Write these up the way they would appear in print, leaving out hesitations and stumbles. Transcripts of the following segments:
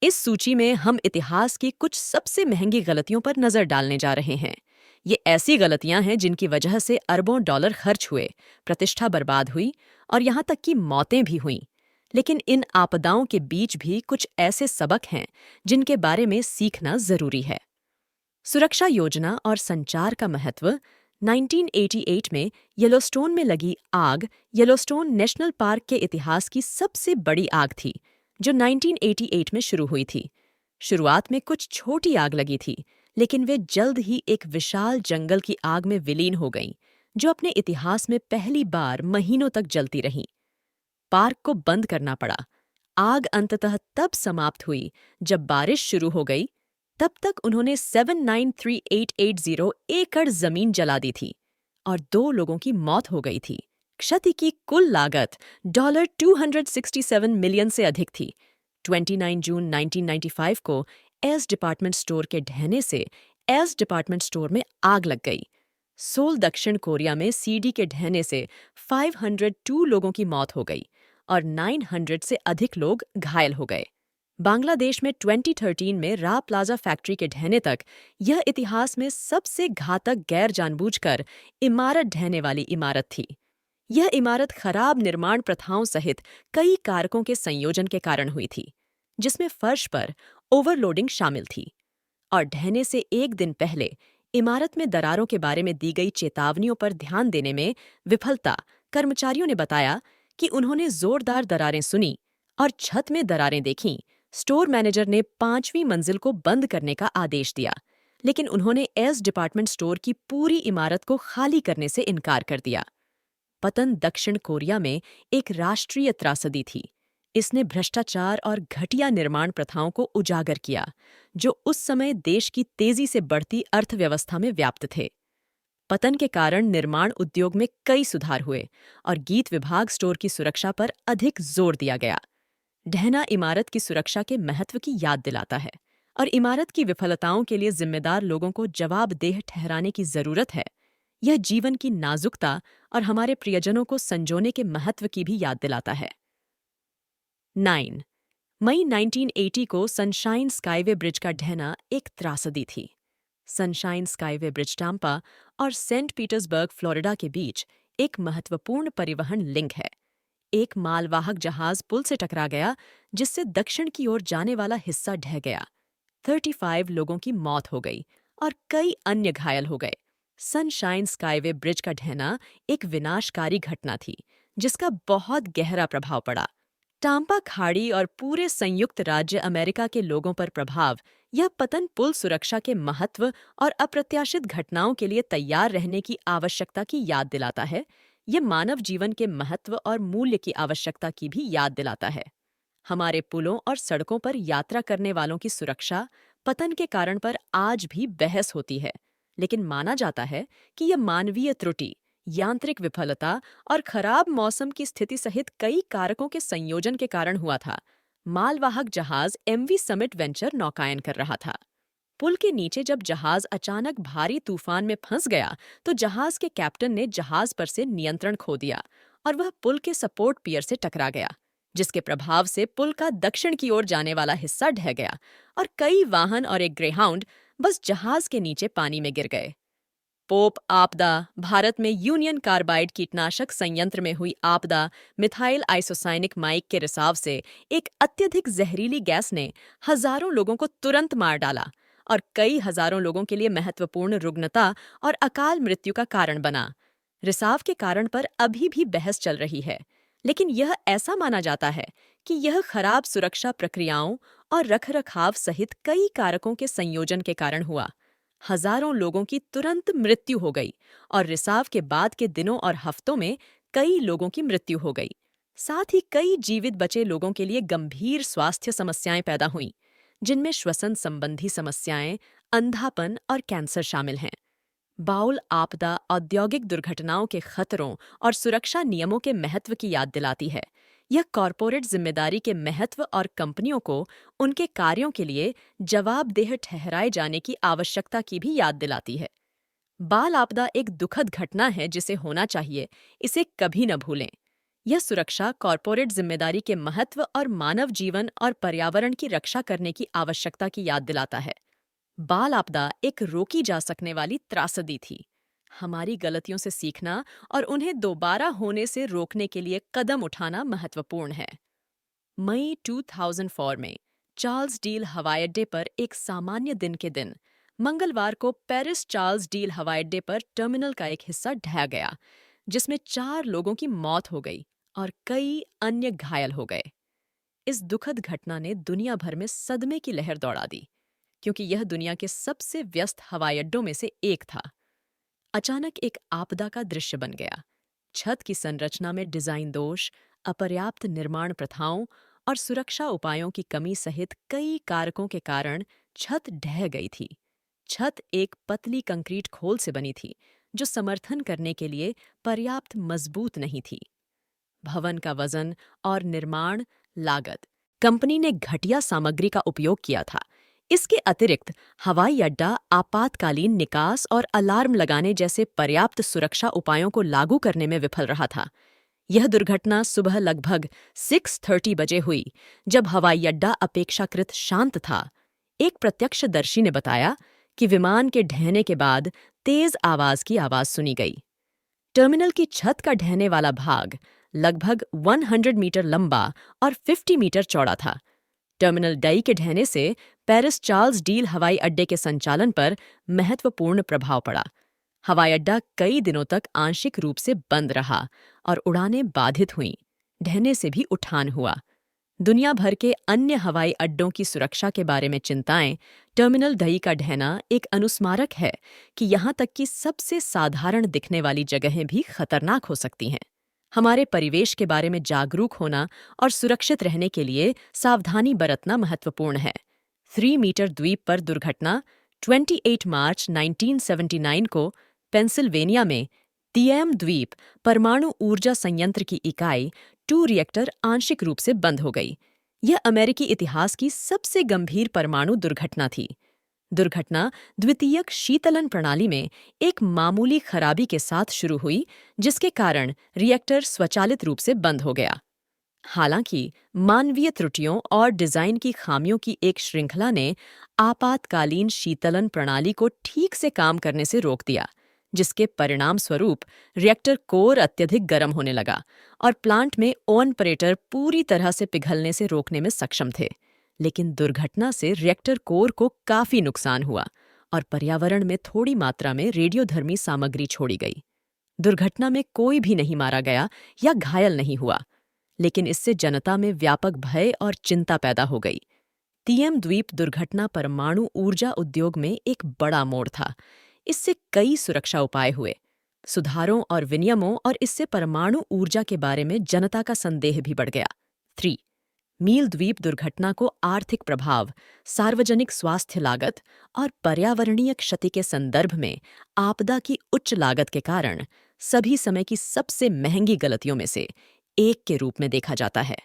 इस सूची में हम इतिहास की कुछ सबसे महंगी गलतियों पर नजर डालने जा रहे हैं। ये ऐसी गलतियां हैं जिनकी वजह से अरबों डॉलर खर्च हुए, प्रतिष्ठा बर्बाद हुई और यहाँ तक कि मौतें भी हुईं। लेकिन इन आपदाओं के बीच भी कुछ ऐसे सबक हैं जिनके बारे में सीखना जरूरी है। सुरक्षा योजना और संचार का महत्व। 1988 में येलोस्टोन में लगी आग येलोस्टोन नेशनल पार्क के इतिहास की सबसे बड़ी आग थी, जो 1988 में शुरू हुई थी। शुरुआत में कुछ छोटी आग लगी थी, लेकिन वे जल्द ही एक विशाल जंगल की आग में विलीन हो गईं, जो अपने इतिहास में पहली बार महीनों तक जलती रहीं। पार्क को बंद करना पड़ा। आग अंततः तब समाप्त हुई जब बारिश शुरू हो गई। तब तक उन्होंने 793880 एकड़ जमीन जला दी थी और 2 लोगों की मौत हो गई थी। क्षति की कुल लागत $267 मिलियन से अधिक थी। 29 जून 1995 को एस डिपार्टमेंट स्टोर के ढहने से एस डिपार्टमेंट स्टोर में आग लग गई। सोल दक्षिण कोरिया में सीडी के ढहने से 502 लोगों की मौत हो गई और 900 से अधिक लोग घायल हो गए। बांग्लादेश में 2013 में रा प्लाजा फैक्ट्री के ढहने तक यह इतिहास में सबसे घातक गैर जानबूझकर इमारत ढहने वाली इमारत थी। यह इमारत खराब निर्माण प्रथाओं सहित कई कारकों के संयोजन के कारण हुई थी, जिसमें फर्श पर ओवरलोडिंग शामिल थी। और ढहने से एक दिन पहले इमारत में दरारों के बारे में दी गई चेतावनियों पर ध्यान देने में विफलता। कर्मचारियों ने बताया कि उन्होंने जोरदार दरारें सुनी और छत में दरारें देखीं। स्टोर मैनेजर ने 5वीं मंजिल को बंद करने का आदेश दिया, लेकिन उन्होंने एस डिपार्टमेंट स्टोर की पूरी इमारत को खाली करने से इनकार कर दिया। पतन दक्षिण कोरिया में एक राष्ट्रीय त्रासदी थी। इसने भ्रष्टाचार और घटिया निर्माण प्रथाओं को उजागर किया, जो उस समय देश की तेजी से बढ़ती अर्थव्यवस्था में व्याप्त थे। पतन के कारण निर्माण उद्योग में कई सुधार हुए और गीत विभाग स्टोर की सुरक्षा पर अधिक जोर दिया गया। ढहना इमारत की सुरक्षा के महत्व की याद दिलाता है और इमारत की विफलताओं के लिए जिम्मेदार लोगों को जवाबदेह ठहराने की जरूरत है। यह जीवन की नाजुकता और हमारे प्रियजनों को संजोने के महत्व की भी याद दिलाता है। 9 मई 1980 को सनशाइन स्काईवे ब्रिज का ढहना एक त्रासदी थी। सनशाइन स्काईवे ब्रिज टाम्पा और सेंट पीटर्सबर्ग, फ्लोरिडा के बीच एक महत्वपूर्ण परिवहन लिंक है। एक मालवाहक जहाज पुल से टकरा गया, जिससे दक्षिण की ओर जाने वाला हिस्सा ढह गया। 35 लोगों की मौत हो गई और कई अन्य घायल हो गए। सनशाइन स्काईवे ब्रिज का ढहना एक विनाशकारी घटना थी, जिसका बहुत गहरा प्रभाव पड़ा। टाम्पा खाड़ी और पूरे संयुक्त राज्य अमेरिका के लोगों पर प्रभाव। यह पतन पुल सुरक्षा के महत्व और अप्रत्याशित घटनाओं के लिए तैयार रहने की आवश्यकता की याद दिलाता है। यह मानव जीवन के महत्व और मूल्य की आवश्यकता की भी याद दिलाता है। हमारे पुलों और सड़कों पर यात्रा करने वालों की सुरक्षा पतन के कारण पर आज भी बहस होती है, लेकिन माना जाता है कि यह मानवीय त्रुटि, यांत्रिक विफलता और खराब मौसम की स्थिति सहित कई कारकों के संयोजन के कारण हुआ था। मालवाहक जहाज एमवी समिट वेंचर नौकायन कर रहा था। पुल के नीचे जब जहाज अचानक भारी तूफान में फंस गया, तो जहाज के कैप्टन ने जहाज पर से नियंत्रण खो दिया और वह पुल के सपोर्ट पियर से टकरा गया, जिसके प्रभाव से पुल का दक्षिण की ओर जाने वाला हिस्सा ढह गया और कई वाहन और एक ग्रेहाउंड बस जहाज के नीचे पानी में गिर गए। पोप आपदा। भारत में यूनियन कार्बाइड कीटनाशक संयंत्र में हुई आपदा मिथाइल आइसोसाइनिक माइक के रिसाव से एक अत्यधिक जहरीली गैस ने हजारों लोगों को तुरंत मार डाला और कई हजारों लोगों के लिए महत्वपूर्ण रुग्णता और अकाल मृत्यु का कारण बना। रिसाव के कारण पर अभी भी बहस चल रही है, लेकिन यह ऐसा माना जाता है कि यह खराब सुरक्षा प्रक्रियाओं और रखरखाव सहित कई कारकों के संयोजन के कारण हुआ। हजारों लोगों की तुरंत मृत्यु हो गई और रिसाव के बाद के दिनों और हफ्तों में कई लोगों की मृत्यु हो गई। साथ ही कई जीवित बचे लोगों के लिए गंभीर स्वास्थ्य समस्याएं पैदा हुईं, जिनमें श्वसन संबंधी समस्याएं, अंधापन और कैंसर शामिल हैं। बाउल आपदा औद्योगिक दुर्घटनाओं के खतरों और सुरक्षा नियमों के महत्व की याद दिलाती है। यह कॉरपोरेट जिम्मेदारी के महत्व और कंपनियों को उनके कार्यों के लिए जवाबदेह ठहराए जाने की आवश्यकता की भी याद दिलाती है। बाल आपदा एक दुखद घटना है जिसे होना चाहिए, इसे कभी न भूलें। यह सुरक्षा कॉरपोरेट जिम्मेदारी के महत्व और मानव जीवन और पर्यावरण की रक्षा करने की आवश्यकता की याद दिलाता है। बाल आपदा एक रोकी जा सकने वाली त्रासदी थी। हमारी गलतियों से सीखना और उन्हें दोबारा होने से रोकने के लिए कदम उठाना महत्वपूर्ण है। मई 2004 में चार्ल्स डील हवाई अड्डे पर एक सामान्य दिन के दिन मंगलवार को पेरिस चार्ल्स डील हवाई अड्डे पर टर्मिनल का एक हिस्सा ढह गया, जिसमें 4 लोगों की मौत हो गई और कई अन्य घायल हो गए। इस दुखद घटना ने दुनिया भर में सदमे की लहर दौड़ा दी, क्योंकि यह दुनिया के सबसे व्यस्त हवाई अड्डों में से एक था। अचानक एक आपदा का दृश्य बन गया। छत की संरचना में डिजाइन दोष, अपर्याप्त निर्माण प्रथाओं और सुरक्षा उपायों की कमी सहित कई कारकों के कारण छत ढह गई थी। छत एक पतली कंक्रीट खोल से बनी थी, जो समर्थन करने के लिए पर्याप्त मजबूत नहीं थी। भवन का वजन और निर्माण लागत। कंपनी ने घटिया सामग्री का उपयोग किया था। इसके अतिरिक्त हवाई अड्डा आपातकालीन निकास और अलार्म लगाने जैसे पर्याप्त सुरक्षा उपायों को लागू करने में विफल रहा था। यह दुर्घटना सुबह लगभग 6:30 बजे हुई, जब हवाई अड्डा अपेक्षाकृत शांत था। एक प्रत्यक्षदर्शी ने बताया कि विमान के ढहने के बाद तेज आवाज की आवाज सुनी गई। टर्मिनल की छत का ढहने वाला भाग लगभग 100 मीटर लंबा और 50 मीटर चौड़ा था। टर्मिनल डई के ढहने से पेरिस चार्ल्स डील हवाई अड्डे के संचालन पर महत्वपूर्ण प्रभाव पड़ा। हवाई अड्डा कई दिनों तक आंशिक रूप से बंद रहा और उड़ानें बाधित हुईं। ढहने से भी उठान हुआ। दुनिया भर के अन्य हवाई अड्डों की सुरक्षा के बारे में चिंताएं। टर्मिनल डई का ढहना एक अनुस्मारक है कि यहाँ तक कि सबसे साधारण दिखने वाली जगहें भी खतरनाक हो सकती हैं। हमारे परिवेश के बारे में जागरूक होना और सुरक्षित रहने के लिए सावधानी बरतना महत्वपूर्ण है। 3 मीटर द्वीप पर दुर्घटना 28 मार्च 1979 को पेंसिल्वेनिया में तिएम द्वीप परमाणु ऊर्जा संयंत्र की इकाई 2 रिएक्टर आंशिक रूप से बंद हो गई। यह अमेरिकी इतिहास की सबसे गंभीर परमाणु दुर्घटना थी। दुर्घटना द्वितीयक शीतलन प्रणाली में एक मामूली खराबी के साथ शुरू हुई, जिसके कारण रिएक्टर स्वचालित रूप से बंद हो गया। हालांकि मानवीय त्रुटियों और डिजाइन की खामियों की एक श्रृंखला ने आपातकालीन शीतलन प्रणाली को ठीक से काम करने से रोक दिया, जिसके परिणाम स्वरूप रिएक्टर कोर अत्यधिक गर्म होने लगा और प्लांट में ऑपरेटर पूरी तरह से पिघलने से रोकने में सक्षम थे। लेकिन दुर्घटना से रिएक्टर कोर को काफी नुकसान हुआ और पर्यावरण में थोड़ी मात्रा में रेडियोधर्मी सामग्री छोड़ी गई। दुर्घटना में कोई भी नहीं मारा गया या घायल नहीं हुआ, लेकिन इससे जनता में व्यापक भय और चिंता पैदा हो गई। तिएम द्वीप दुर्घटना परमाणु ऊर्जा उद्योग में एक बड़ा मोड़ था। इससे कई सुरक्षा उपाय हुए, सुधारों और विनियमों, और इससे परमाणु ऊर्जा के बारे में जनता का संदेह भी बढ़ गया। 3. मील द्वीप दुर्घटना को आर्थिक प्रभाव, सार्वजनिक स्वास्थ्य लागत और पर्यावरणीय क्षति के संदर्भ में आपदा की उच्च लागत के कारण सभी समय की सबसे महंगी गलतियों में से एक के रूप में देखा जाता है।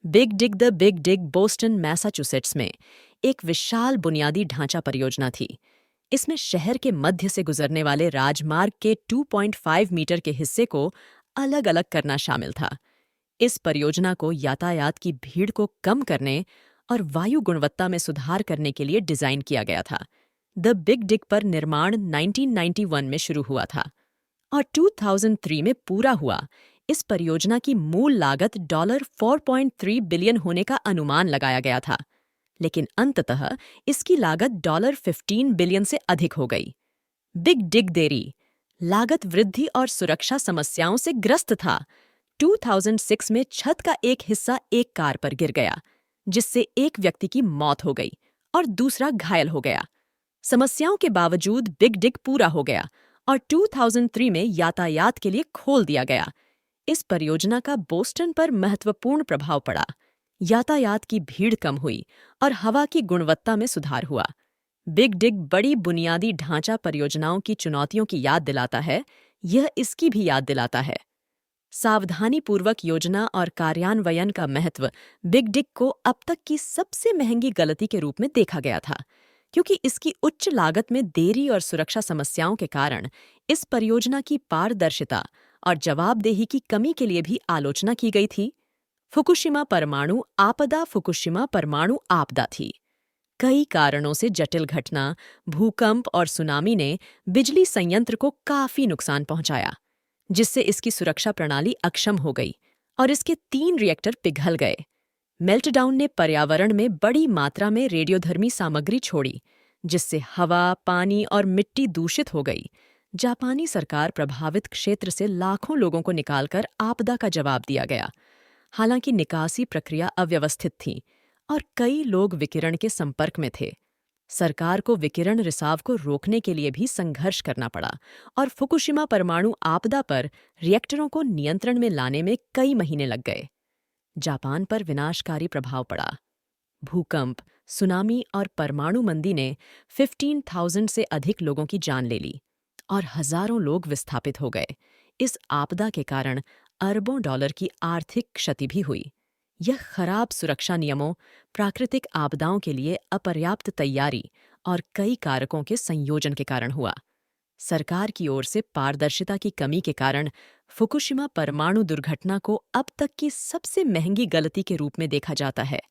बिग डिग बोस्टन, मैसाचुसेट्स में एक विशाल बुनियादी ढांचा परियोजना थी। इसमें शहर के मध्य से गुजरने वाले राजमार्ग के 2.5 मीटर के हिस्से को अलग अलग करना शामिल था। इस परियोजना को यातायात की भीड़ को कम करने और वायु गुणवत्ता में सुधार करने के लिए डिजाइन किया गया था। द बिग डिग पर निर्माण 1991 में शुरू हुआ था और 2003 में पूरा हुआ। इस परियोजना की मूल लागत $4.3 बिलियन होने का अनुमान लगाया गया था, लेकिन अंततः इसकी लागत $15 बिलियन से अधिक हो गई। बिग डिग देरी, लागत वृद्धि और सुरक्षा समस्याओं से ग्रस्त था। 2006 में छत का एक हिस्सा एक कार पर गिर गया, जिससे एक व्यक्ति की मौत हो गई और दूसरा घायल हो गया। समस्याओं के बावजूद बिग डिग पूरा हो गया और 2003 में यातायात के लिए खोल दिया गया। इस परियोजना का बोस्टन पर महत्वपूर्ण प्रभाव पड़ा। यातायात की भीड़ कम हुई और हवा की गुणवत्ता में सुधार हुआ। बिग डिग बड़ी बुनियादी ढांचा परियोजनाओं की चुनौतियों की याद दिलाता है। यह इसकी भी याद दिलाता है। सावधानीपूर्वक योजना और कार्यान्वयन का महत्व बिग डिग को अब तक की सबसे महंगी गलती के रूप में देखा गया था, क्योंकि इसकी उच्च लागत में देरी और सुरक्षा समस्याओं के कारण इस परियोजना की पारदर्शिता और जवाबदेही की कमी के लिए भी आलोचना की गई थी। फुकुशिमा परमाणु आपदा फुकुशिमा परमाणु आपदा थी। कई कारणों से जटिल घटना, भूकंप और सुनामी ने बिजली संयंत्र को काफी नुकसान पहुंचाया, जिससे इसकी सुरक्षा प्रणाली अक्षम हो गई और इसके 3 रिएक्टर पिघल गए। मेल्टडाउन ने पर्यावरण में बड़ी मात्रा में रेडियोधर्मी सामग्री छोड़ी, जिससे हवा, पानी और मिट्टी दूषित हो गई। जापानी सरकार प्रभावित क्षेत्र से लाखों लोगों को निकालकर आपदा का जवाब दिया गया। हालांकि निकासी प्रक्रिया अव्यवस्थित थी और कई लोग विकिरण के संपर्क में थे। सरकार को विकिरण रिसाव को रोकने के लिए भी संघर्ष करना पड़ा और फुकुशिमा परमाणु आपदा पर रिएक्टरों को नियंत्रण में लाने में कई महीने लग गए। जापान पर विनाशकारी प्रभाव पड़ा। भूकंप, सुनामी और परमाणु मंदी ने 15,000 से अधिक लोगों की जान ले ली और हजारों लोग विस्थापित हो गए। इस आपदा के कारण अरबों डॉलर की आर्थिक क्षति भी हुई। यह खराब सुरक्षा नियमों, प्राकृतिक आपदाओं के लिए अपर्याप्त तैयारी और कई कारकों के संयोजन के कारण हुआ। सरकार की ओर से पारदर्शिता की कमी के कारण फुकुशिमा परमाणु दुर्घटना को अब तक की सबसे महंगी गलती के रूप में देखा जाता है,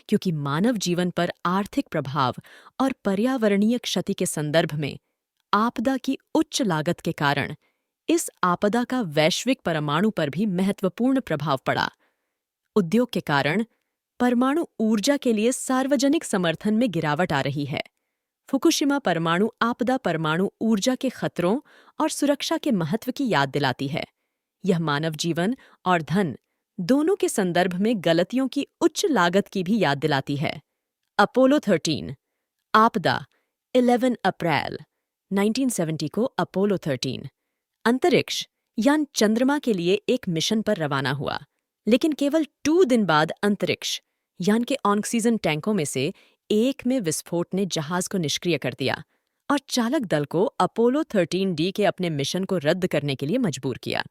क्योंकि मानव जीवन पर आर्थिक प्रभाव और पर्यावरणीय क्षति के संदर्भ में आपदा की उच्च लागत के कारण इस आपदा का वैश्विक परमाणु पर भी महत्वपूर्ण प्रभाव पड़ा। उद्योग के कारण परमाणु ऊर्जा के लिए सार्वजनिक समर्थन में गिरावट आ रही है। फुकुशिमा परमाणु आपदा परमाणु ऊर्जा के खतरों और सुरक्षा के महत्व की याद दिलाती है। यह मानव जीवन और धन दोनों के संदर्भ में गलतियों की उच्च लागत की भी याद दिलाती है। अपोलो 13 आपदा 11 अप्रैल 1970 को अपोलो 13 अंतरिक्ष यान चंद्रमा के लिए एक मिशन पर रवाना हुआ, लेकिन केवल 2 दिन बाद अंतरिक्ष यान के ऑक्सीजन टैंकों में से एक में विस्फोट ने जहाज को निष्क्रिय कर दिया और चालक दल को अपोलो 13D के अपने मिशन को रद्द करने के लिए मजबूर किया।